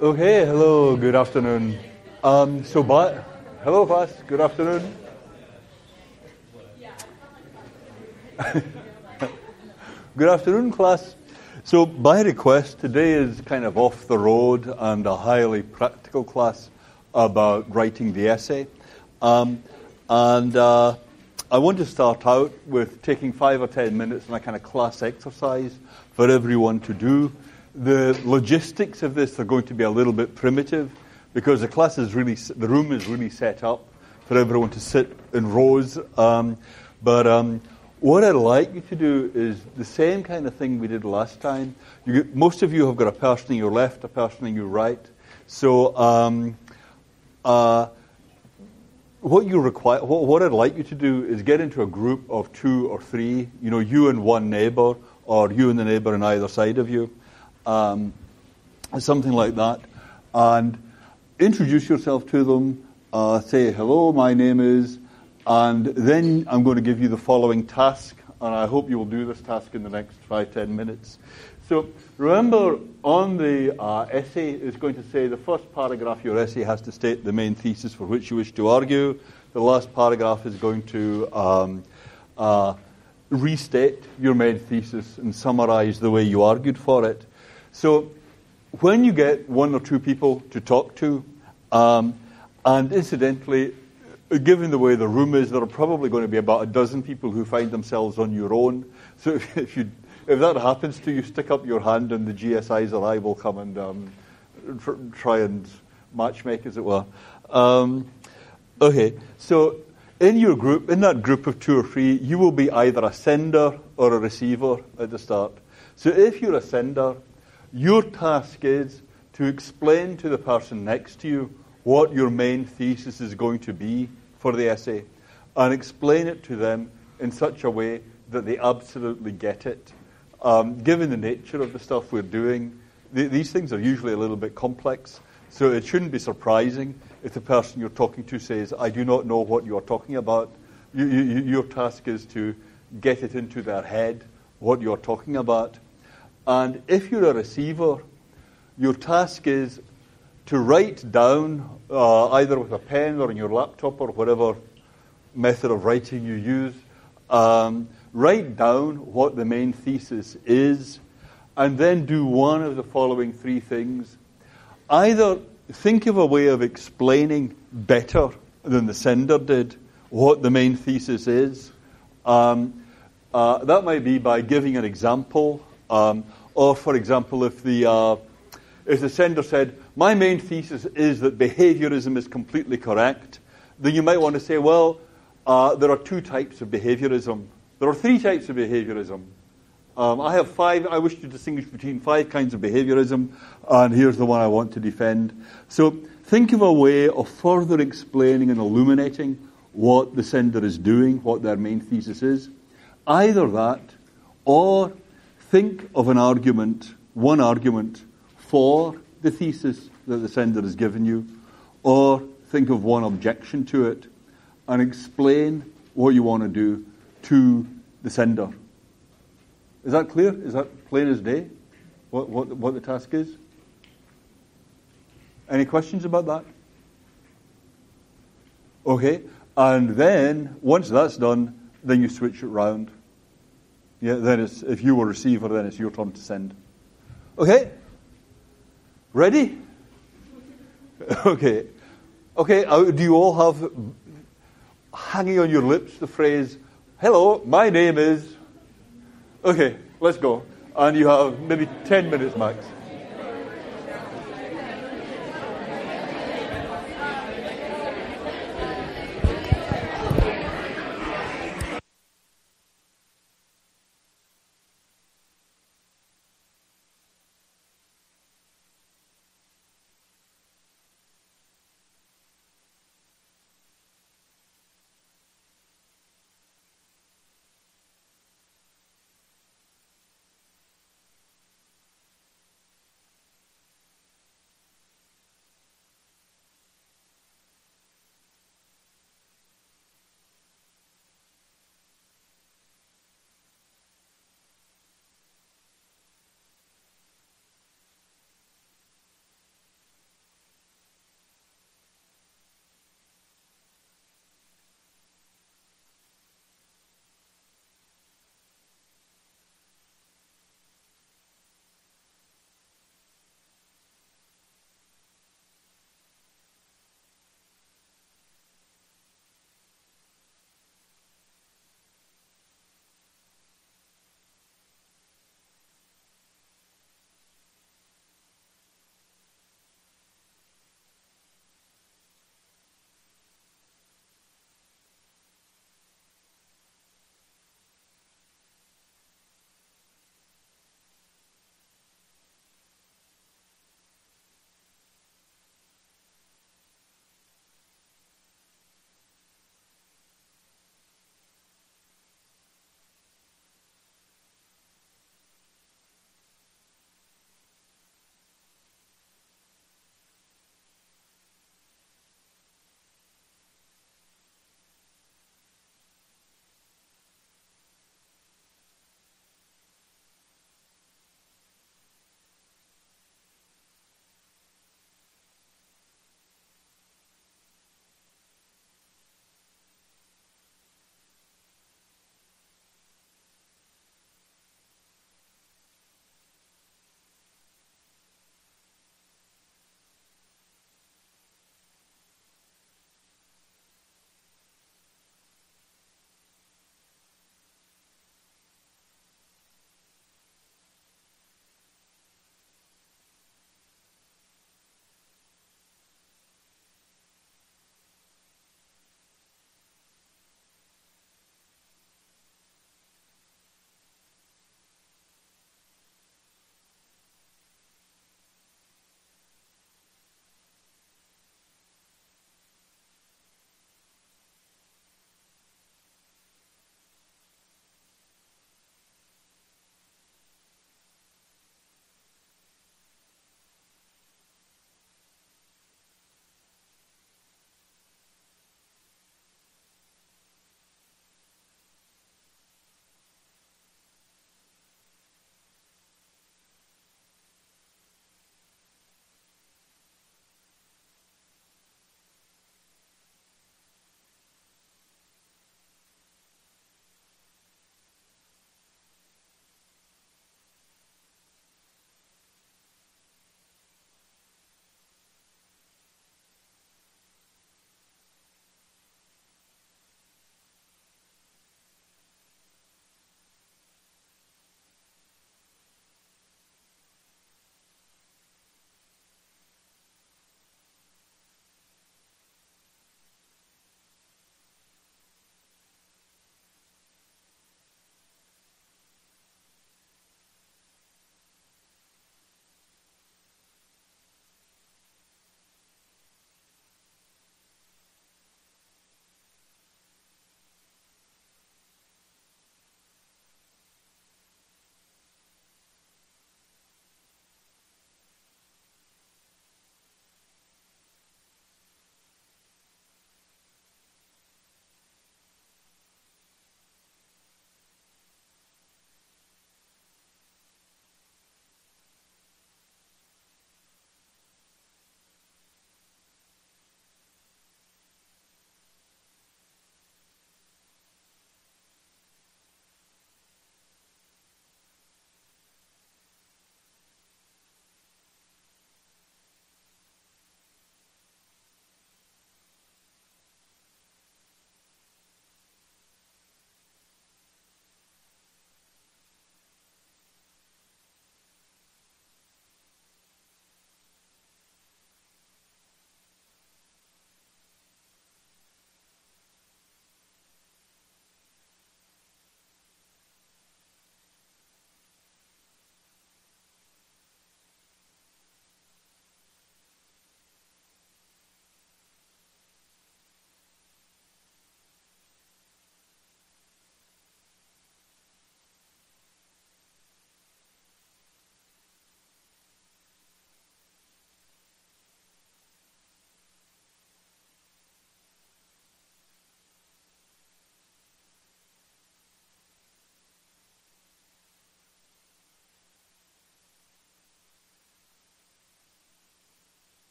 Okay, hello, good afternoon. Hello class, good afternoon. Good afternoon class. So by request, today is kind of off the road and a highly practical class about writing the essay. I want to start out with taking 5 or 10 minutes on a kind of class exercise for everyone to do. The logistics of this are going to be a little bit primitive because the room is really set up for everyone to sit in rows. What I'd like you to do is the same kind of thing we did last time. Most of you have got a person on your left, a person on your right. So what I'd like you to do is get into a group of 2 or 3. You and one neighbour, or you and the neighbour on either side of you. Something like that, and introduce yourself to them, say, hello, my name is, and then I'm going to give you the following task, and I hope you will do this task in the next 5-10 minutes. So remember, on the essay, it's going to say the first paragraph of your essay has to state the main thesis for which you wish to argue. The last paragraph is going to restate your main thesis and summarize the way you argued for it. So when you get 1 or 2 people to talk to, and incidentally, given the way the room is, there are probably going to be about a dozen people who find themselves on your own. So if that happens to you, stick up your hand and the GSIs or I will come and try and matchmake, as it were. Okay, so in that group of 2 or 3, you will be either a sender or a receiver at the start. So if you're a sender, your task is to explain to the person next to you what your main thesis is going to be for the essay, and explain it to them in such a way that they absolutely get it. Given the nature of the stuff we're doing, these things are usually a little bit complex, so it shouldn't be surprising if the person you're talking to says, I do not know what you're talking about. Your task is to get it into their head, what you're talking about. And if you're a receiver, your task is to write down, either with a pen or on your laptop or whatever method of writing you use, write down what the main thesis is, and then do one of the following 3 things. Either think of a way of explaining better than the sender did what the main thesis is. That might be by giving an example. Or, for example, if the sender said, my main thesis is that behaviorism is completely correct, then you might want to say, well, there are 2 types of behaviorism. There are 3 types of behaviorism. I have 5. I wish to distinguish between 5 kinds of behaviorism, and here's the one I want to defend. So think of a way of further explaining and illuminating what the sender is doing, what their main thesis is. Either that, or think of one argument for the thesis that the sender has given you, or think of one objection to it, and explain what you want to do to the sender. Is that clear? Is that plain as day? What the task is? Any questions about that? Okay, and then once that's done, then you switch it round. Yeah, then if you were a receiver, then it's your turn to send. Okay? Ready? Okay. Do you all have hanging on your lips the phrase, hello, my name is... Okay, let's go. And you have maybe 10 minutes max.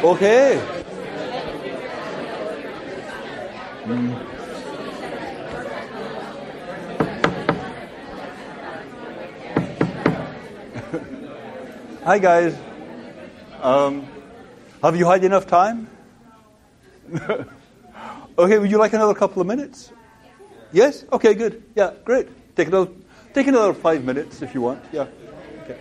Okay. Hi, guys. Have you had enough time? Okay, would you like another couple of minutes? Yes? Okay, good. Yeah, great. Take another 5 minutes if you want. Yeah. Okay.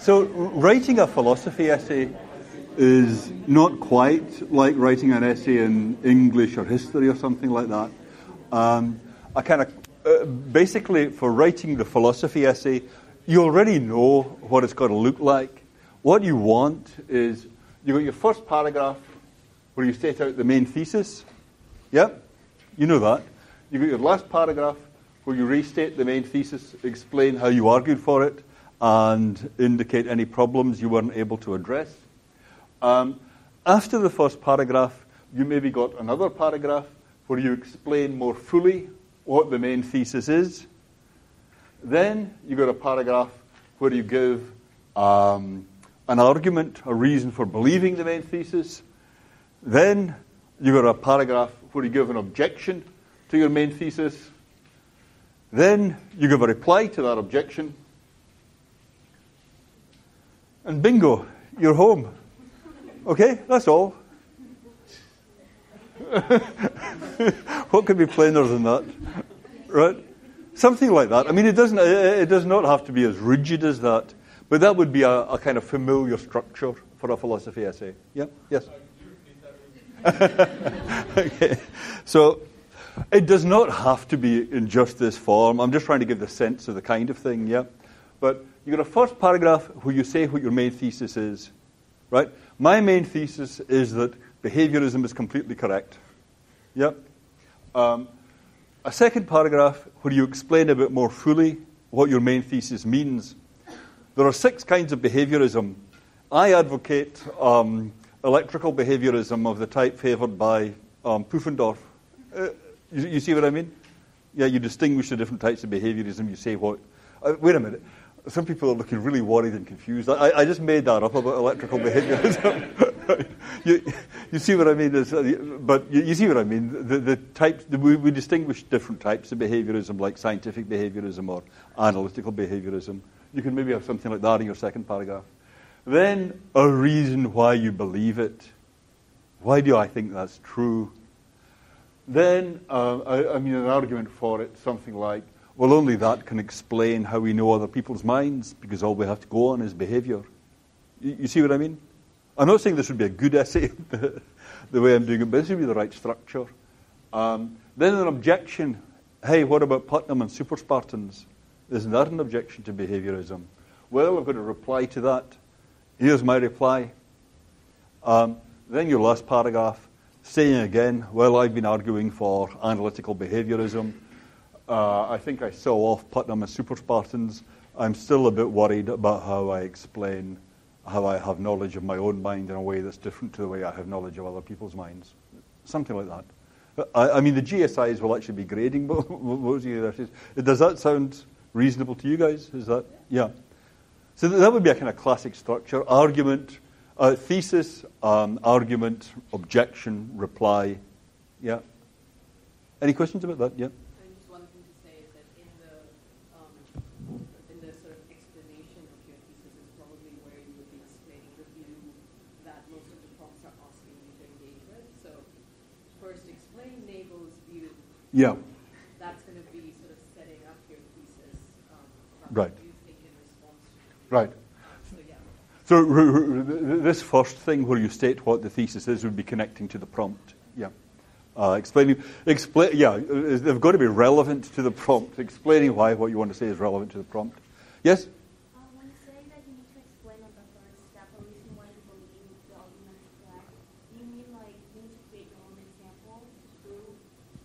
So writing a philosophy essay is not quite like writing an essay in English or history or something like that. I kind of basically, for writing the philosophy essay, you already know what it's got to look like. What you want is you got your first paragraph where you state out the main thesis. Yep, you know that. You got your last paragraph where you restate the main thesis, explain how you argued for it, and indicate any problems you weren't able to address. After the first paragraph, you maybe got another paragraph where you explain more fully what the main thesis is. Then you got a paragraph where you give an argument, a reason for believing the main thesis. Then you got a paragraph where you give an objection to your main thesis. Then you give a reply to that objection. And bingo, you're home. Okay, that's all. What could be plainer than that? Right? Something like that. I mean, it does not have to be as rigid as that, but that would be a kind of familiar structure for a philosophy essay. Yeah? Yes? Okay. So it does not have to be in just this form. I'm just trying to give the sense of the kind of thing, yeah? But you got a first paragraph where you say what your main thesis is, right? My main thesis is that behaviorism is completely correct. Yeah? A second paragraph where you explain a bit more fully what your main thesis means. There are 6 kinds of behaviorism. I advocate electrical behaviorism of the type favored by Pufendorf. You see what I mean? Yeah, you distinguish the different types of behaviorism. You say what... wait a minute. Some people are looking really worried and confused. I just made that up about electrical behaviorism. you see what I mean? But you see what I mean? The types, we distinguish different types of behaviorism, like scientific behaviorism or analytical behaviorism. You can maybe have something like that in your second paragraph. Then a reason why you believe it. Why do I think that's true? Then, an argument for it, something like, well, only that can explain how we know other people's minds, because all we have to go on is behavior. You see what I mean? I'm not saying this would be a good essay, the way I'm doing it, but this would be the right structure. Then an objection. Hey, what about Putnam and super Spartans? Isn't that an objection to behaviorism? Well, I've got to reply to that. Here's my reply. Then your last paragraph, saying again, well, I've been arguing for analytical behaviorism. I think I saw off Putnam and super Spartans. I'm still a bit worried about how I explain how I have knowledge of my own mind in a way that's different to the way I have knowledge of other people's minds. Something like that. I mean, the GSIs will actually be grading those universities. Does that sound reasonable to you guys? Is that? Yeah. So that would be a kind of classic structure. Argument, thesis, argument, objection, reply. Yeah. Any questions about that? Yeah. Yeah. That's going to be sort of setting up your thesis. Right. You think in response to. Right. So, yeah. So this first thing where you state what the thesis is would be connecting to the prompt. Yeah. Explaining. Yeah. They've got to be relevant to the prompt. Explaining why what you want to say is relevant to the prompt. Yes. When you say that you need to explain on the first step a reason why you believe the argument is correct, do you mean like you need to create your own example through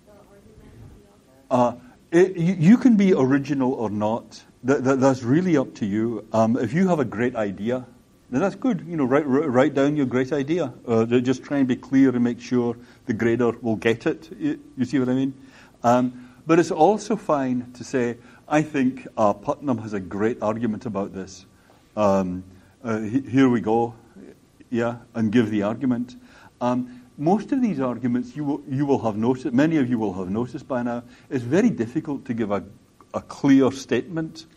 the argument of the author? You can be original or not. That's really up to you. If you have a great idea, then that's good. You know, write down your great idea. Just try and be clear and make sure the grader will get it. You see what I mean? But it's also fine to say, I think Putnam has a great argument about this. Here we go. Yeah, and give the argument. Most of these arguments you will have noticed, many of you will have noticed by now, it's very difficult to give a clear statement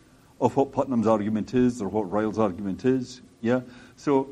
of what Putnam's argument is or what Ryle's argument is. Yeah, so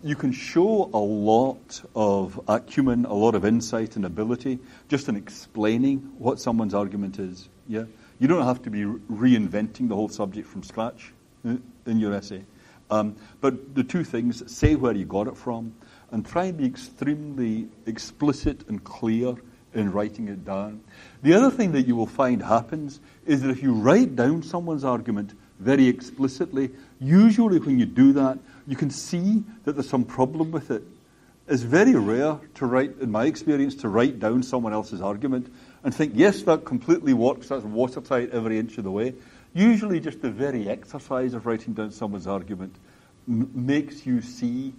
you can show a lot of acumen, a lot of insight and ability just in explaining what someone's argument is. Yeah, you don't have to be reinventing the whole subject from scratch in your essay. But the two things, say where you got it from, and try and be extremely explicit and clear in writing it down. The other thing that you will find happens is that if you write down someone's argument very explicitly, usually when you do that, you can see that there's some problem with it. It's very rare to write, in my experience, to write down someone else's argument and think, yes, that completely works, that's watertight every inch of the way. Usually just the very exercise of writing down someone's argument makes you see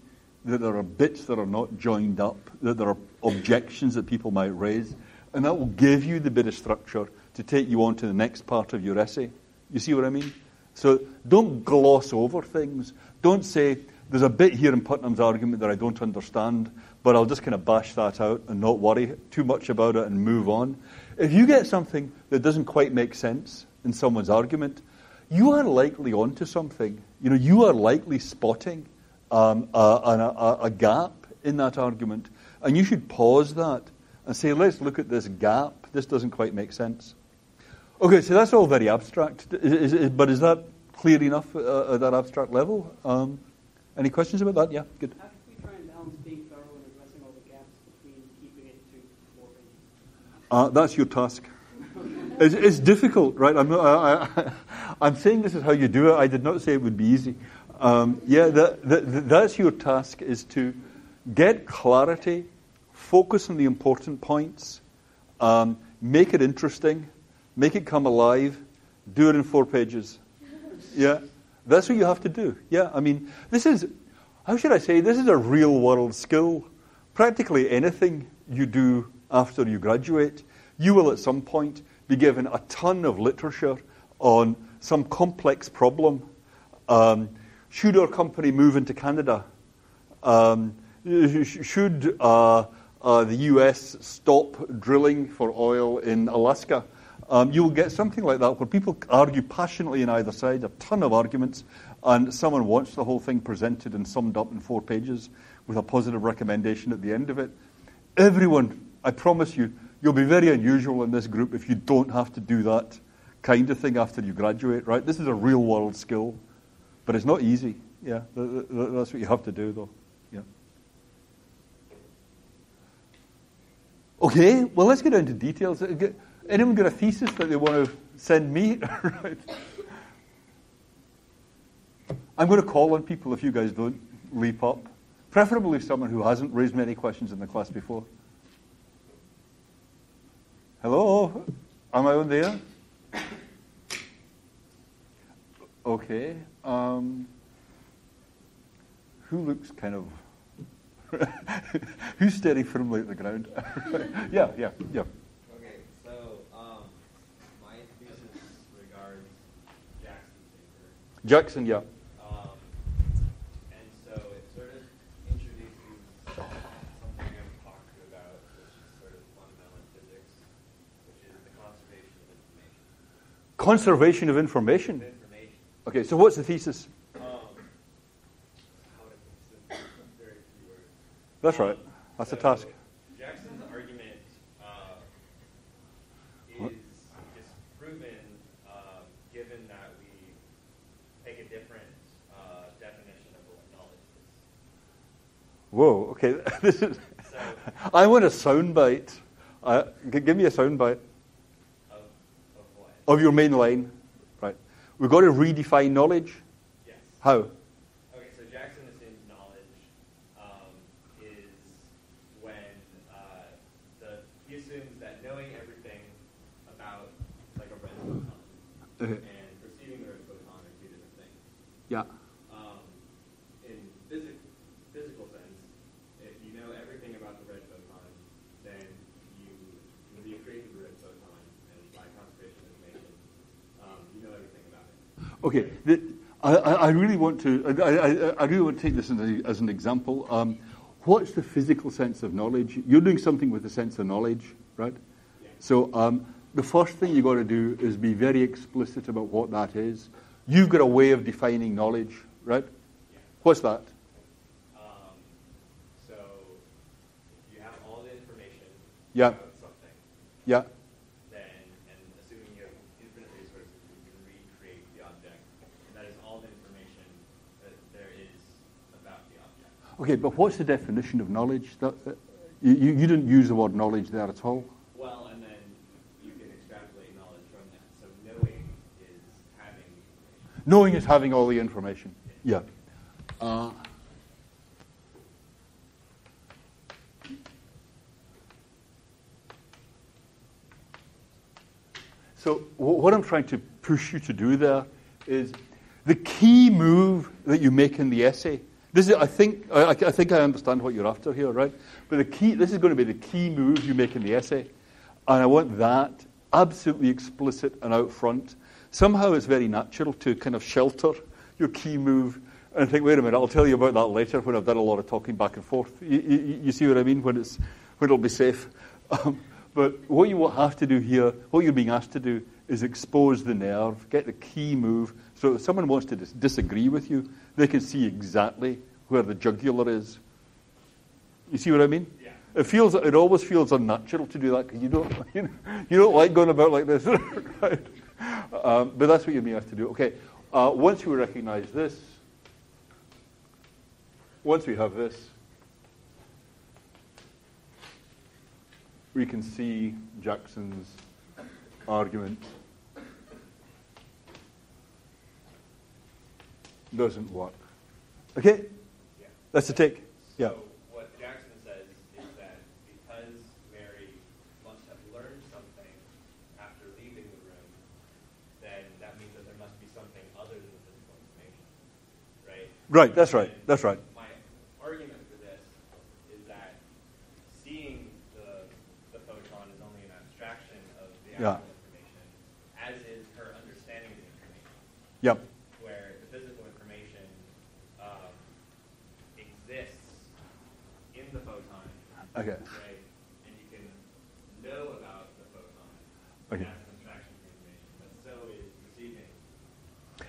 that there are bits that are not joined up, that there are objections that people might raise, and that will give you the bit of structure to take you on to the next part of your essay. You see what I mean? So don't gloss over things. Don't say, there's a bit here in Putnam's argument that I don't understand, but I'll just kind of bash that out and not worry too much about it and move on. If you get something that doesn't quite make sense in someone's argument, you are likely onto something. You are likely spotting a gap in that argument, and you should pause that and say, let's look at this gap. This doesn't quite make sense. Okay, so that's all very abstract, but is that clear enough at that abstract level? Any questions about that? Yeah, good. How should we try and balance being thorough and addressing all the gaps between keeping it to 4 pages? That's your task. It's difficult, right? I'm saying this is how you do it. I did not say it would be easy. That's your task, is to get clarity, focus on the important points, make it interesting, make it come alive, do it in 4 pages. Yeah, that's what you have to do. Yeah, I mean, this is a real world skill. Practically anything you do after you graduate, you will at some point be given a ton of literature on some complex problem. Should our company move into Canada? Should the US stop drilling for oil in Alaska? You'll get something like that where people argue passionately on either side, a ton of arguments, and someone wants the whole thing presented and summed up in 4 pages with a positive recommendation at the end of it. Everyone, I promise you, you'll be very unusual in this group if you don't have to do that kind of thing after you graduate, right? This is a real world skill, but it's not easy. Yeah, that's what you have to do, though. Yeah. Okay, well, let's get into details. Anyone got a thesis that they want to send me? Right. I'm going to call on people if you guys don't leap up. Preferably someone who hasn't raised many questions in the class before. Hello? Am I on there? Okay. Who looks kind of... Who's staring firmly at the ground? Yeah. Okay, so my thesis regards Jackson's paper. Jackson, yeah. And so it sort of introduces something I've talked about, which is sort of fundamental in physics, which is the conservation of information. Conservation of information? Okay, so what's the thesis? Very few words. That's right. That's a task. Jackson's argument is disproven given that we take a different definition of what knowledge is. Whoa, okay. This is. I want a soundbite. Give me a soundbite. Of what? Of your main line. Right. We've got to redefine knowledge. Yes. How? Okay, so Jackson assumes knowledge is when he assumes that knowing everything about like a red photon and perceiving the red photon are 2 different things. Yeah. In physical sense, if you know everything about the red photon, then when you create the red photon and by conservation of information, you know everything about it. Okay. I really want to. I really want to take this as an example. What's the physical sense of knowledge? You're doing something with the sense of knowledge, right? Yeah. So the first thing you've got to do is be very explicit about what that is. You've got a way of defining knowledge, right? Yeah. What's that? So you have all the information Yeah. about something. Yeah. Then, and assuming you have infinite resources, you can recreate the object. And that is all the information that there Okay, but what's the definition of knowledge? You didn't use the word knowledge there at all. Well, and then you can extrapolate knowledge from that. So knowing is having information. Knowing is having all the information. Yeah. So what I'm trying to push you to do there is the key move that you make in the essay. This is, I think I understand what you're after here, right? But this is going to be the key move you make in the essay, and I want that absolutely explicit and out front. Somehow it's very natural to kind of shelter your key move and think, wait a minute, I'll tell you about that later when I've done a lot of talking back and forth. You see what I mean? When it'll be safe. But what you will have to do here, what you're being asked to do, is expose the nerve, get the key move, so if someone wants to disagree with you, they can see exactly where the jugular is. You see what I mean? Yeah. It always feels unnatural to do that because you don't like going about like this, right? But that's what you're being asked to do. Okay. Once we recognize this, once we have this, we can see Jackson's argument doesn't work. Okay? Yeah. That's the take. Yeah. So what Jackson says is that because Mary must have learned something after leaving the room, then that means that there must be something other than the physical information, right? Right, that's right. That's right. My argument for this is that seeing the photon is only an abstraction of the Yeah. actual information, as is her understanding of the information. Yep. Where the physical information exists in the photon, Okay. right? And you can know about the photon Okay. as an abstraction of the information, but so is receiving.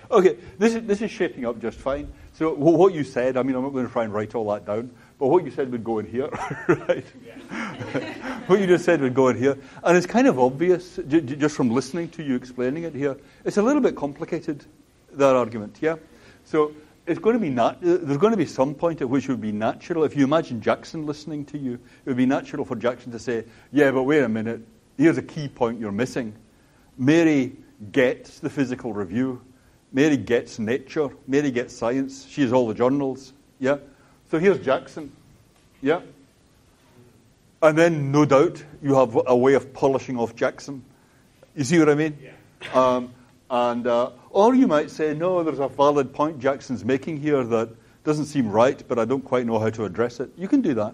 Okay, this is shaping up just fine. So what you said, I mean, I'm not going to try and write all that down, but what you said would go in here, right? Yeah. What you just said would go in here. And it's kind of obvious, just from listening to you explaining it here. It's a little bit complicated, that argument, yeah? So it's going to be there's going to be some point at which it would be natural. If you imagine Jackson listening to you, it would be natural for Jackson to say, yeah, but wait a minute, here's a key point you're missing. Mary gets the physical review. Mary gets nature. Mary gets science. She has all the journals. Yeah? So here's Jackson. Yeah? And then, no doubt, you have a way of polishing off Jackson. You see what I mean? Yeah. Or you might say, no, there's a valid point Jackson's making here that doesn't seem right, but I don't quite know how to address it. You can do that.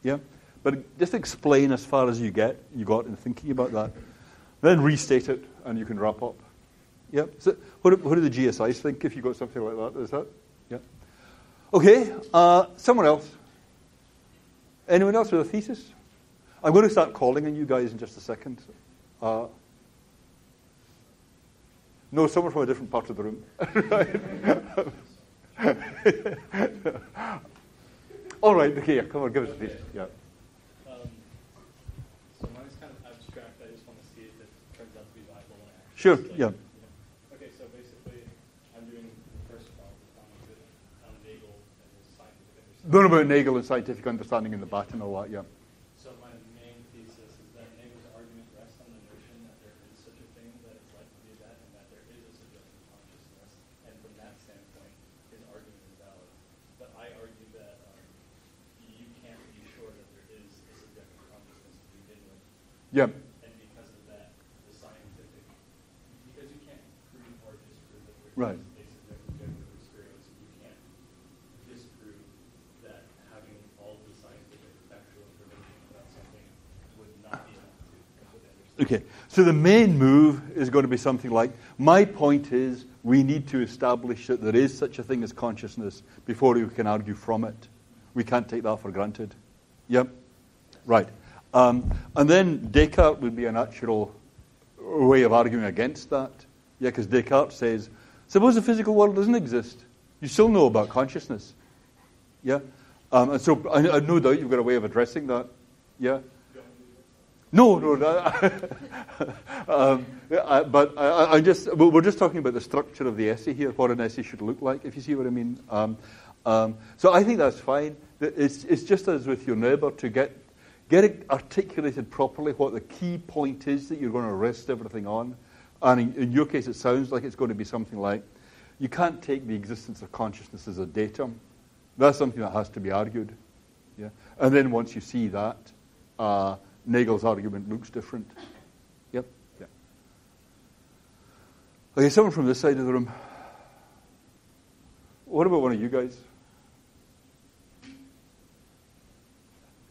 Yeah? But just explain as far as you got in thinking about that. Then restate it, and you can wrap up. Yeah. So what do the GSIs think if you got something like that? Is that? Yeah. Okay. Someone else. Anyone else with a thesis? I'm going to start calling on you guys in just a second. No, someone from a different part of the room. All right. Okay. Yeah, come on. Give us a thesis. Yeah. So mine's kind of abstract. I just want to see if it turns out to be viable. Sure. Yeah. Okay, so basically, I'm doing the first problem on Nagel and his scientific understanding. Learn about Nagel and scientific understanding in the bat and all that, yeah. So my main thesis is that Nagel's argument rests on the notion that there is such a thing, that it's likely to be that, and that there is a subjective consciousness. And from that standpoint, his argument is valid. But I argue that you can't be sure that there is a subjective consciousness to begin with. Yeah. And because of that, the scientific, because you can't prove or disprove that there Right. is a subjective experience, you can't disprove that having all the scientific factual information about something would not be enough to completely understand. Okay. So the main move is going to be something like, my point is we need to establish that there is such a thing as consciousness before we can argue from it. We can't take that for granted. Yep. Right. And then Descartes would be a natural way of arguing against that. Yeah, because Descartes says, suppose the physical world doesn't exist. You still know about consciousness. Yeah? And so I no doubt you've got a way of addressing that. Yeah? No. But we're just talking about the structure of the essay here, what an essay should look like, if you see what I mean. So I think that's fine. It's just as with your neighbour, to get it articulated properly what the key point is that you're going to rest everything on. And in your case, it sounds like it's going to be something like, you can't take the existence of consciousness as a datum. That's something that has to be argued. Yeah? And then once you see that, Nagel's argument looks different. Yep. Yeah. Okay, someone from this side of the room. What about one of you guys?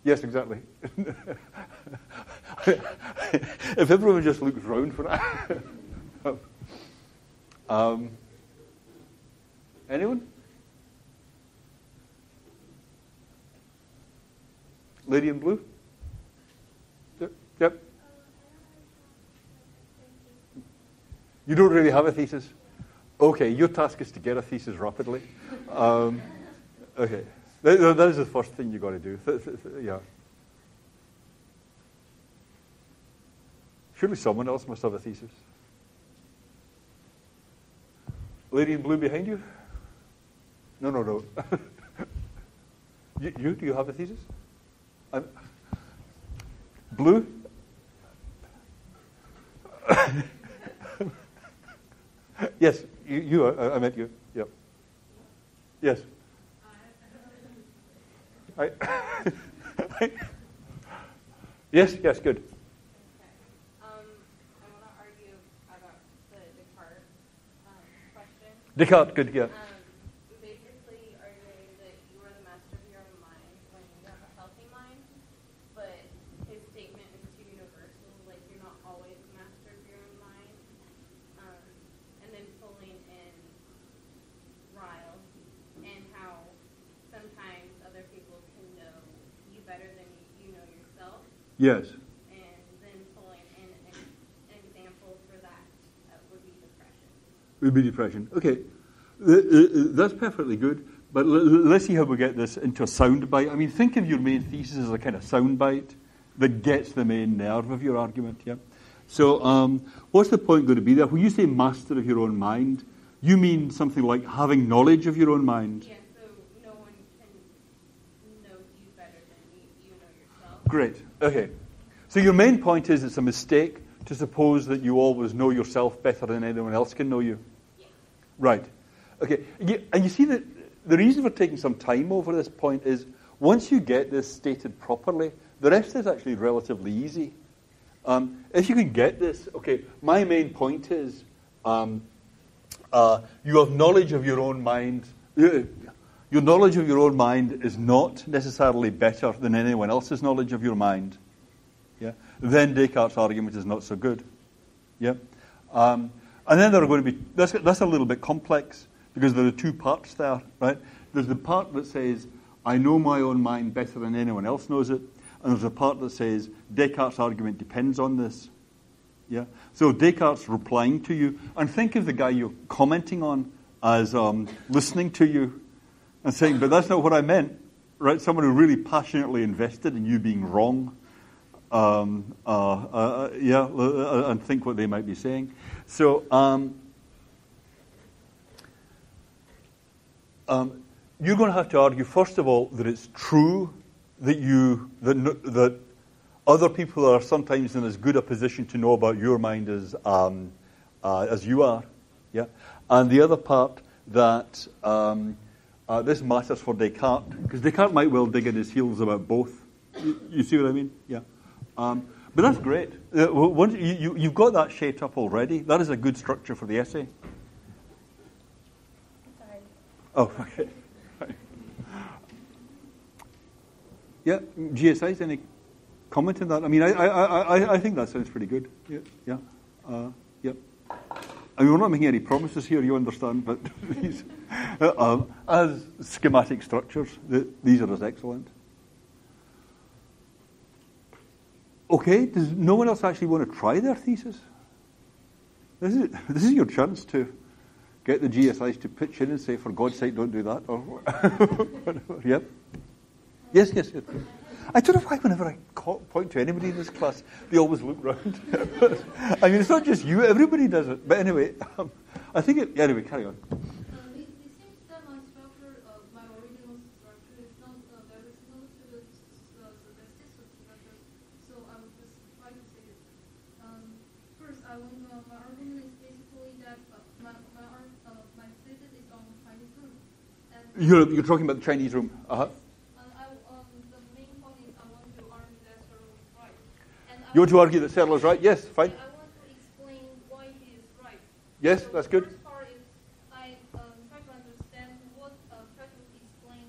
Yes, exactly. If everyone just looks round for that. Anyone? Lady in blue? Yep. You don't really have a thesis? Okay, your task is to get a thesis rapidly. Okay. That is the first thing you've got to do. Yeah. Surely someone else must have a thesis. Lady in blue behind you? No. Do you have a thesis? Blue? Yes, I meant you. Yep. Yes. Yes, good. Okay. I want to argue about the Descartes question. Descartes, good, yeah. Basically arguing that you are the master of your own mind when you have a healthy mind, but his statement is too universal, like you're not always the master of your own mind. And then pulling in Ryle and how sometimes other people can know you better than you know yourself. Yes. And then pulling in an example for that would be depression. Would be depression. Okay. That's perfectly good, but let's see how we get this into a soundbite. I mean, think of your main thesis as a kind of soundbite that gets the main nerve of your argument, yeah? So what's the point going to be there? When you say master of your own mind, you mean something like having knowledge of your own mind? Yeah, so no one can know you better than you know yourself. Great. Okay. So your main point is it's a mistake to suppose that you always know yourself better than anyone else can know you? Yeah. Right. Okay. And you see that the reason for taking some time over this point is once you get this stated properly, the rest is actually relatively easy. If you can get this, okay, my main point is you have knowledge of your own mind. Your knowledge of your own mind is not necessarily better than anyone else's knowledge of your mind. Yeah. Then Descartes' argument is not so good. Yeah. And then there are going to be that's a little bit complex because there are two parts there, right? There's the part that says I know my own mind better than anyone else knows it, and there's a part that says Descartes' argument depends on this. Yeah. So Descartes replying to you, and think of the guy you're commenting on as listening to you and saying, but that's not what I meant, right? Someone who really passionately invested in you being wrong. And think what they might be saying. So you're going to have to argue, first of all, that it's true that other people are sometimes in as good a position to know about your mind as you are. Yeah, and the other part that this matters for Descartes, because Descartes might well dig in his heels about both. You see what I mean? Yeah. But that's great. Once you've got that shaped up already. That is a good structure for the essay. Sorry. Oh, okay. Yeah, GSIs, any comment on that? I mean, I think that sounds pretty good. Yeah. I mean, we're not making any promises here, you understand, but these, as schematic structures, these are as excellent. Okay, does no one else actually want to try their thesis? This is your chance to get the GSIs to pitch in and say, for God's sake, don't do that. Or whatever. Yep. Yes. I don't know why whenever I point to anybody in this class, they always look round. I mean, it's not just you, everybody does it. But anyway, I think anyway, carry on. This seems that my structure of my You're talking about the Chinese room. Uh-huh. The main point is I want to argue that Searle is right. And You want to argue that Searle is right? Yes, fine. I want to explain why he is right. Yes, So that's good. The first part is I try to understand try to explain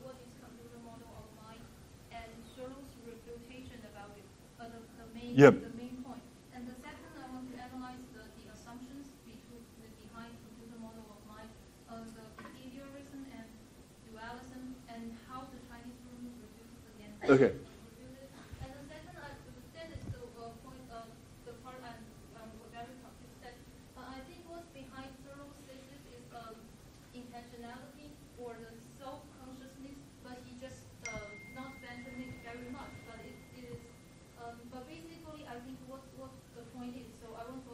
what is computer model of mind and Searle's refutation about it. The main point. And the second, I want to analyze the assumptions behind computer model of mind, the behaviorism and dualism, and how the Chinese room refuses against it. Okay. And the second, that is the point of the part I'm very confused that I think what's behind Searle's thesis is intentionality or the self-consciousness, but he just not mentioned it very much. But it is, but basically, I think what the point is. So I want to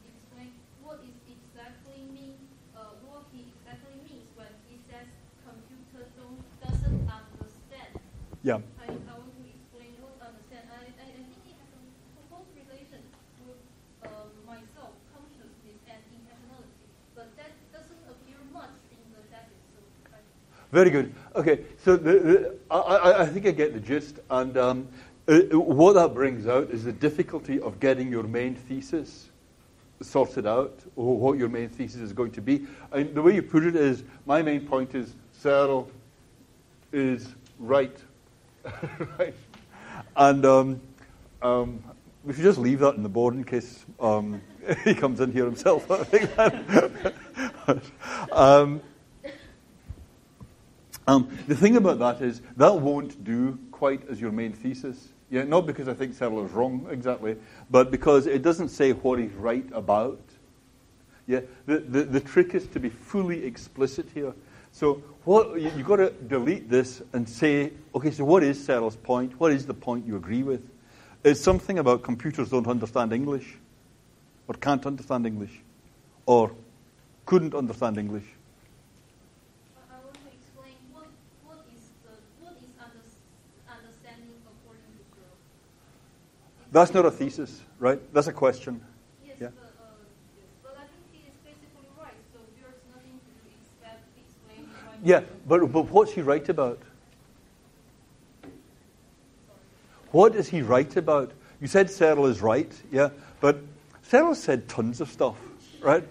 explain what is exactly what he exactly means when he says computer doesn't understand. Yeah. I want to explain what understand. I think it has a close relation with myself, consciousness, and intentionality. But that doesn't appear much in the thesis. So Very good. Okay, so I think I get the gist. And what that brings out is the difficulty of getting your main thesis sorted out, or what your main thesis is going to be. And the way you put it is, my main point is Searle is right. Right? And we should just leave that in the board in case he comes in here himself. I think the thing about that is that won't do quite as your main thesis. Yeah, not because I think Searle is wrong exactly, but because it doesn't say what he's right about. Yeah, the trick is to be fully explicit here. So what you've got to delete this and say, okay, so what is Searle's point? What is the point you agree with? It's something about computers don't understand English, or can't understand English, or couldn't understand English. I want to explain what is understanding according to Searle. That's not a thesis, right? That's a question. Yes, Yeah. but I think he is basically right. So there's nothing to do except explain why. Yeah, but what's he right about? What is he right about? You said Searle is right, yeah, but Searle said tons of stuff, right?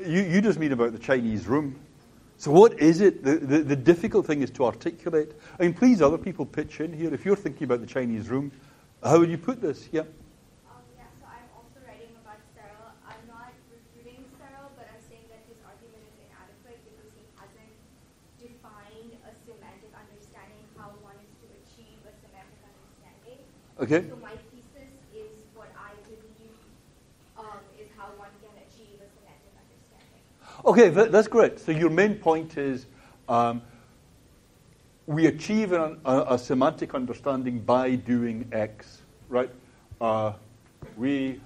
You just mean about the Chinese room. So what is it? The difficult thing is to articulate. I mean, please, other people pitch in here. If you're thinking about the Chinese room, how would you put this? Yeah. So I'm also writing about Searle. I'm not refuting Searle, but I'm saying that his argument is inadequate because he hasn't defined a semantic understanding, how one is to achieve a semantic understanding. Okay. So my thesis is what I believe is how one can achieve a semantic understanding. Okay, that's great. So your main point is we achieve a semantic understanding by doing X, right? We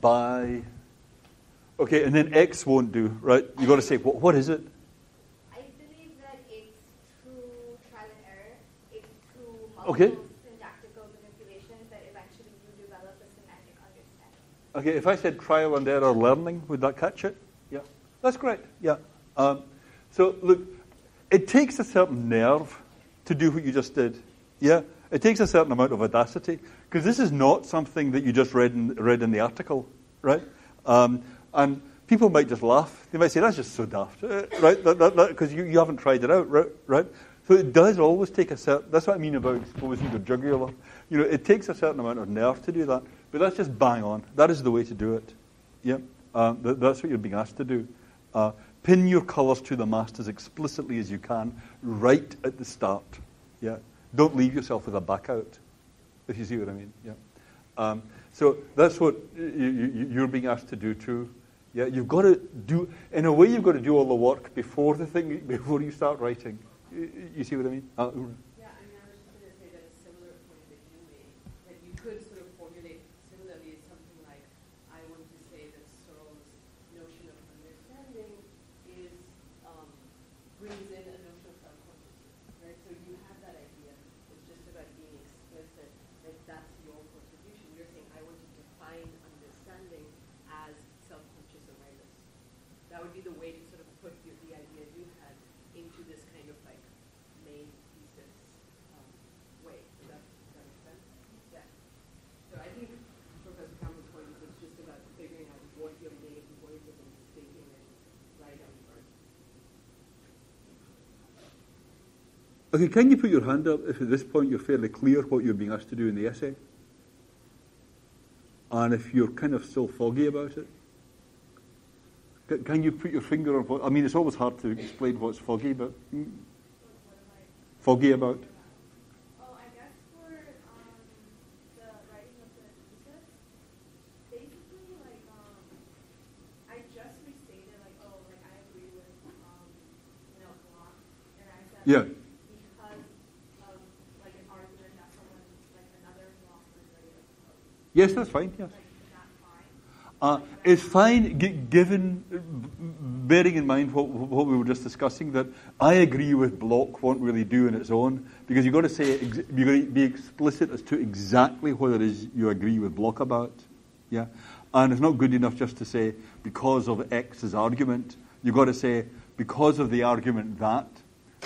by, okay, and then X won't do, right? You've got to say, what is it? I believe that it's through trial and error, it's through Okay. multiple syntactical manipulations that eventually you develop a semantic understanding. Okay, if I said trial and error learning, would that catch it? Yeah. That's great, yeah. So, look, it takes a certain nerve to do what you just did. Yeah? It takes a certain amount of audacity, because this is not something that you just read in the article, right? And people might just laugh. They might say, that's just so daft, right? Because you haven't tried it out, right? So it does always take a certain, that's what I mean about exposing the jugular. You know, it takes a certain amount of nerve to do that, but that's just bang on. That is the way to do it. Yeah? That's what you're being asked to do. Pin your colours to the mast as explicitly as you can, right at the start. Yeah? Don't leave yourself with a back out, if you see what I mean. Yeah. So that's what you're being asked to do too. Yeah, you've got to do, in a way, you've got to do all the work before you start writing. You see what I mean? Yeah, I mean, I was just going to say that a similar point that you made, that you could sort of formulate similarly is something like, I want to say that Searle's notion of understanding is brings in a notion of self-consciousness, right? So you have that idea. It's just about being explicit that would be the way to sort of put the idea you had into this kind of like main thesis way. Does that make sense? Yeah. So I think Professor Campbell's point was just about figuring out what your main point is and stating it right out first. Okay, can you put your hand up if at this point you're fairly clear what you're being asked to do in the essay? And if you're kind of still foggy about it? Can you put your finger on what... I mean, it's always hard to explain what's foggy, but... Foggy about? Oh, I guess for the writing of the thesis, basically, like, I just restated, like, oh, like, I agree with, Locke, and I said, Yeah. because of, like, an argument that someone, like, another philosopher is ready to propose. Yes, that's fine, yes. Like, is that fine? It's fine, given, bearing in mind what we were just discussing, that I agree with Bloch won't really do on its own, because you've got to say, you've got to be explicit as to exactly what it is you agree with Bloch about. Yeah, and it's not good enough just to say because of X's argument. You've got to say because of the argument that,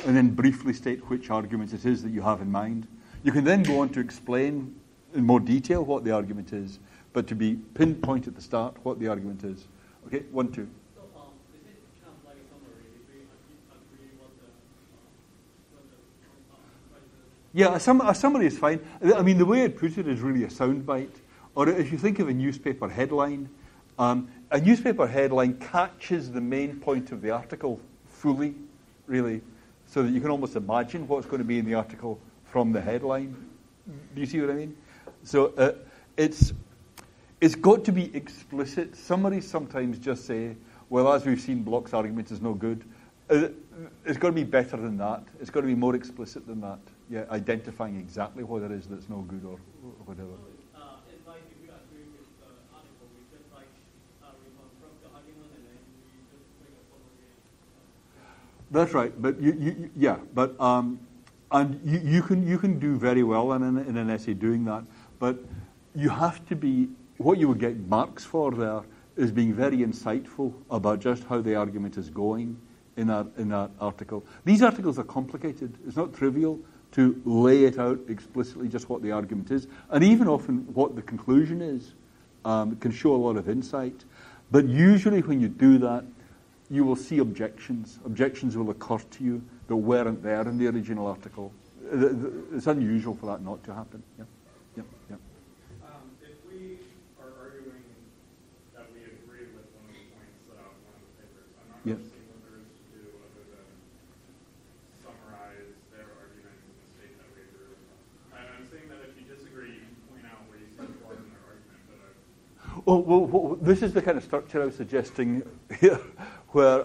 and then briefly state which argument it is that you have in mind. You can then go on to explain in more detail what the argument is, but to be pinpoint at the start what the argument is. Okay, 1, 2. So, is it kind of like a summary? If we agree Yeah, a summary is fine. I mean, the way I'd put it is really a soundbite. Or if you think of a newspaper headline, a newspaper headline catches the main point of the article fully, really, so that you can almost imagine what's going to be in the article from the headline. Do you see what I mean? So it's got to be explicit. Summaries sometimes just say, well, as we've seen, Bloch's argument is no good. It's got to be better than that. It's got to be more explicit than that. Yeah, identifying exactly what it is that's no good or whatever. It's like if you agree with the article, we just like reconstruct the argument and then we just make a summary. That's right, but you can do very well in an essay doing that, but you have to be, what you would get marks for there is being very insightful about just how the argument is going in that article. These articles are complicated. It's not trivial to lay it out explicitly just what the argument is, and even often what the conclusion is. It can show a lot of insight, but usually when you do that, you will see objections. Objections will occur to you that weren't there in the original article. It's unusual for that not to happen. Yeah. If we are arguing that we agree with one of the points set out in one of the papers, I'm not Yeah. seeing what there is to do other than summarize their arguments and state that we agree with them. And I'm saying that if you disagree, you can point out where you see flaws in their argument. Well, this is the kind of structure I was suggesting here, where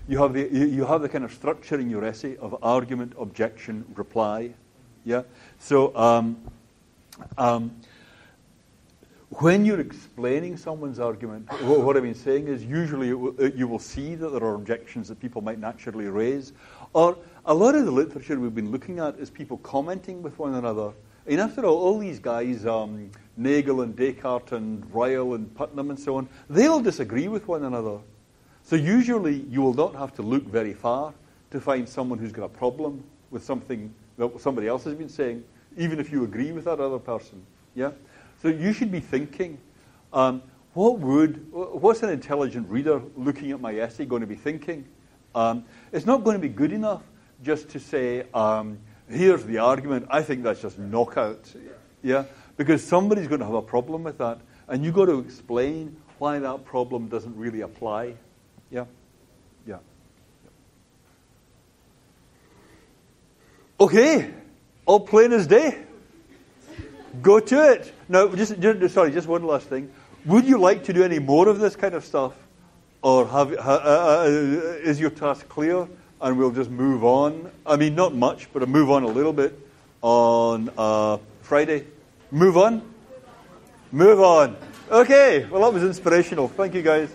you have the kind of structure in your essay of argument, objection, reply. Yeah. So when you're explaining someone's argument, what I've been saying is usually you will see that there are objections that people might naturally raise, or a lot of the literature we've been looking at is people commenting with one another. And after all these guys, Nagel and Descartes and Ryle and Putnam and so on, they all disagree with one another. So usually you will not have to look very far to find someone who's got a problem with something that somebody else has been saying, even if you agree with that other person. Yeah. So you should be thinking, what's an intelligent reader looking at my essay going to be thinking? It's not going to be good enough just to say, here's the argument. I think that's just knockout. Yeah, because somebody's going to have a problem with that, and you've got to explain why that problem doesn't really apply. Yeah. Okay, all plain as day. Go to it. Now, just one last thing. Would you like to do any more of this kind of stuff, or is your task clear? And we'll just move on. I mean, not much, but move on a little bit on Friday. Move on? Move on. Okay. Well, that was inspirational. Thank you, guys.